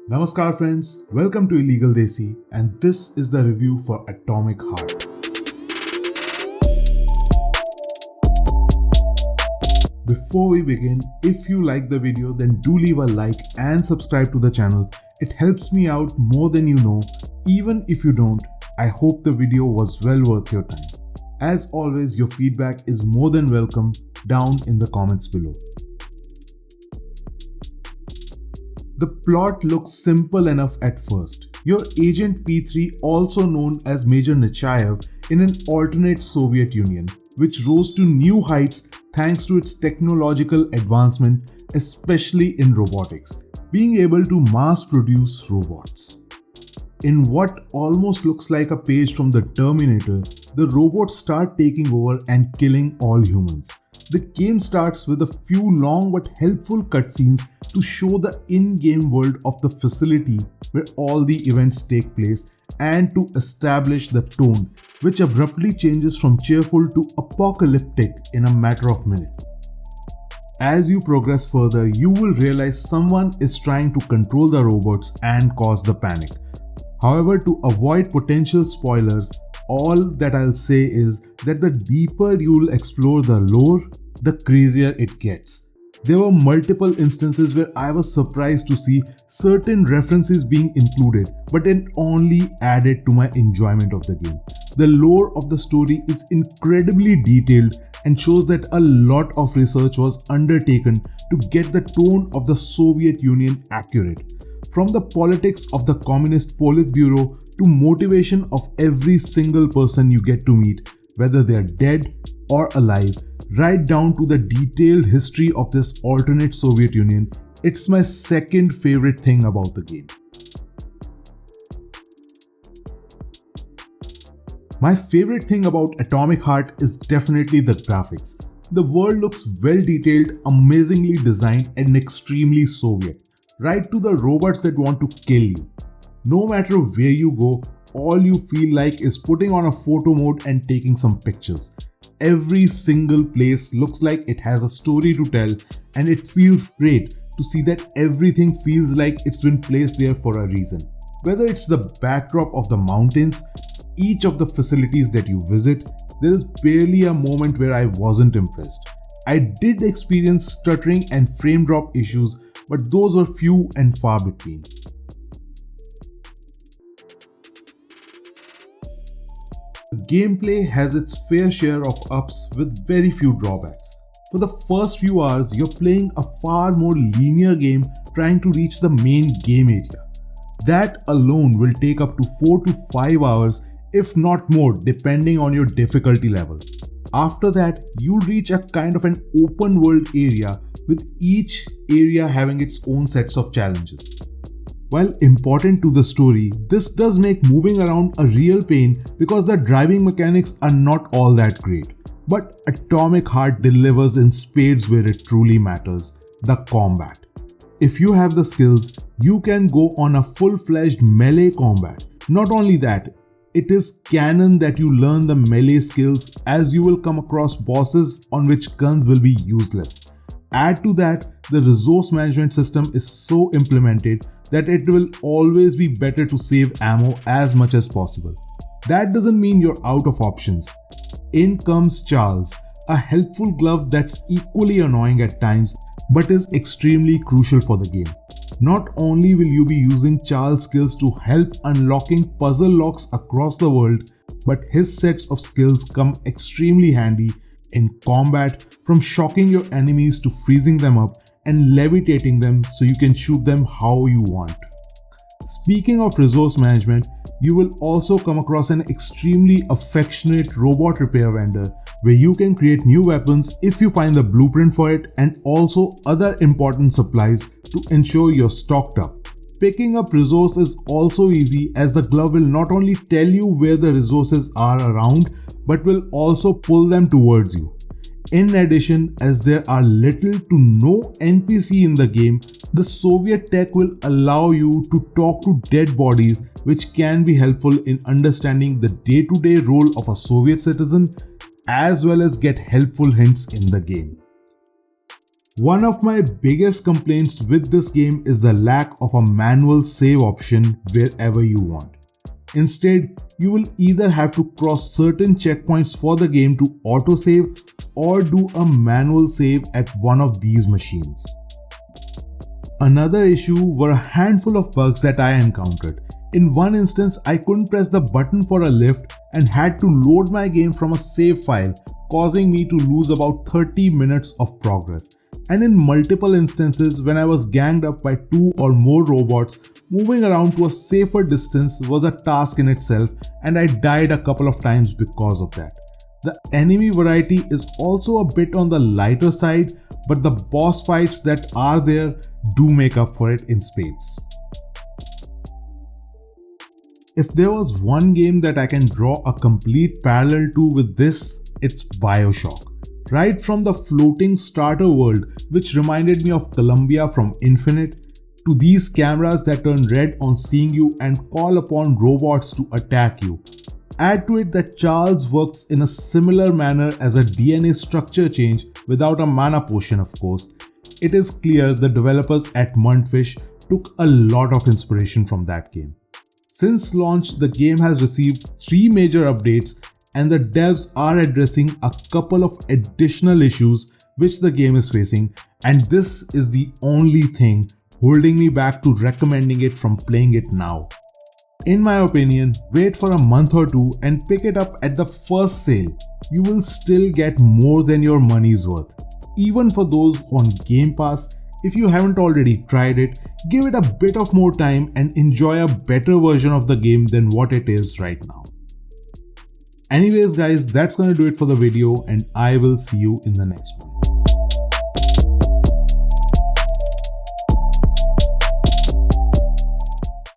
Namaskar friends, welcome to Illegal Desi and this is the review for Atomic Heart. Before we begin, if you like the video then do leave a like and subscribe to the channel. It helps me out more than you know. Even if you don't, I hope the video was well worth your time. As always, your feedback is more than welcome down in the comments below. The plot looks simple enough at first. Your Agent P3, also known as Major Nechayev, in an alternate Soviet Union, which rose to new heights thanks to its technological advancement, especially in robotics, being able to mass produce robots. In what almost looks like a page from the Terminator, the robots start taking over and killing all humans. The game starts with a few long but helpful cutscenes to show the in-game world of the facility where all the events take place and to establish the tone, which abruptly changes from cheerful to apocalyptic in a matter of minutes. As you progress further, you will realize someone is trying to control the robots and cause the panic. However, to avoid potential spoilers, all that I'll say is that the deeper you'll explore the lore, the crazier it gets. There were multiple instances where I was surprised to see certain references being included, but it only added to my enjoyment of the game. The lore of the story is incredibly detailed and shows that a lot of research was undertaken to get the tone of the Soviet Union accurate. From the politics of the Communist Politburo to motivation of every single person you get to meet, whether they are dead or alive, right down to the detailed history of this alternate Soviet Union, it's my second favorite thing about the game. My favorite thing about Atomic Heart is definitely the graphics. The world looks well detailed, amazingly designed and extremely Soviet, right to the robots that want to kill you. No matter where you go, all you feel like is putting on a photo mode and taking some pictures. Every single place looks like it has a story to tell, and it feels great to see that everything feels like it's been placed there for a reason. Whether it's the backdrop of the mountains, each of the facilities that you visit, there is barely a moment where I wasn't impressed. I did experience stuttering and frame drop issues, but those were few and far between. The gameplay has its fair share of ups with very few drawbacks. For the first few hours, you're playing a far more linear game trying to reach the main game area. That alone will take up to 4 to 5 hours, if not more, depending on your difficulty level. After that, you'll reach a kind of an open world area, with each area having its own sets of challenges. While important to the story, this does make moving around a real pain because the driving mechanics are not all that great. But Atomic Heart delivers in spades where it truly matters: the combat. If you have the skills, you can go on a full-fledged melee combat. Not only that, it is canon that you learn the melee skills, as you will come across bosses on which guns will be useless. Add to that, the resource management system is so implemented that it will always be better to save ammo as much as possible. That doesn't mean you're out of options. In comes Charles, a helpful glove that's equally annoying at times but is extremely crucial for the game. Not only will you be using Charles' skills to help unlocking puzzle locks across the world, but his sets of skills come extremely handy in combat, from shocking your enemies to freezing them up and levitating them so you can shoot them how you want. Speaking of resource management, you will also come across an extremely affectionate robot repair vendor where you can create new weapons if you find the blueprint for it, and also other important supplies to ensure you're stocked up. Picking up resources is also easy, as the glove will not only tell you where the resources are around but will also pull them towards you. In addition, as there are little to no NPC in the game, the Soviet tech will allow you to talk to dead bodies, which can be helpful in understanding the day-to-day role of a Soviet citizen, as well as get helpful hints in the game. One of my biggest complaints with this game is the lack of a manual save option wherever you want. Instead, you will either have to cross certain checkpoints for the game to autosave or do a manual save at one of these machines. Another issue were a handful of bugs that I encountered. In one instance, I couldn't press the button for a lift and had to load my game from a save file, causing me to lose about 30 minutes of progress. And in multiple instances, when I was ganged up by 2 or more robots, moving around to a safer distance was a task in itself, and I died a couple of times because of that. The enemy variety is also a bit on the lighter side, but the boss fights that are there do make up for it in spades. If there was one game that I can draw a complete parallel to with this, it's BioShock. Right from the floating starter world, which reminded me of Columbia from Infinite, to these cameras that turn red on seeing you and call upon robots to attack you. Add to it that Charles works in a similar manner as a DNA structure change without a mana potion, of course. It is clear the developers at Mundfish took a lot of inspiration from that game. Since launch, the game has received 3 major updates, and the devs are addressing a couple of additional issues which the game is facing, and this is the only thing holding me back to recommending it from playing it now. In my opinion, wait for a month or two and pick it up at the first sale. You will still get more than your money's worth. Even for those on Game Pass, if you haven't already tried it, give it a bit of more time and enjoy a better version of the game than what it is right now. Anyways guys, that's gonna do it for the video, and I will see you in the next one.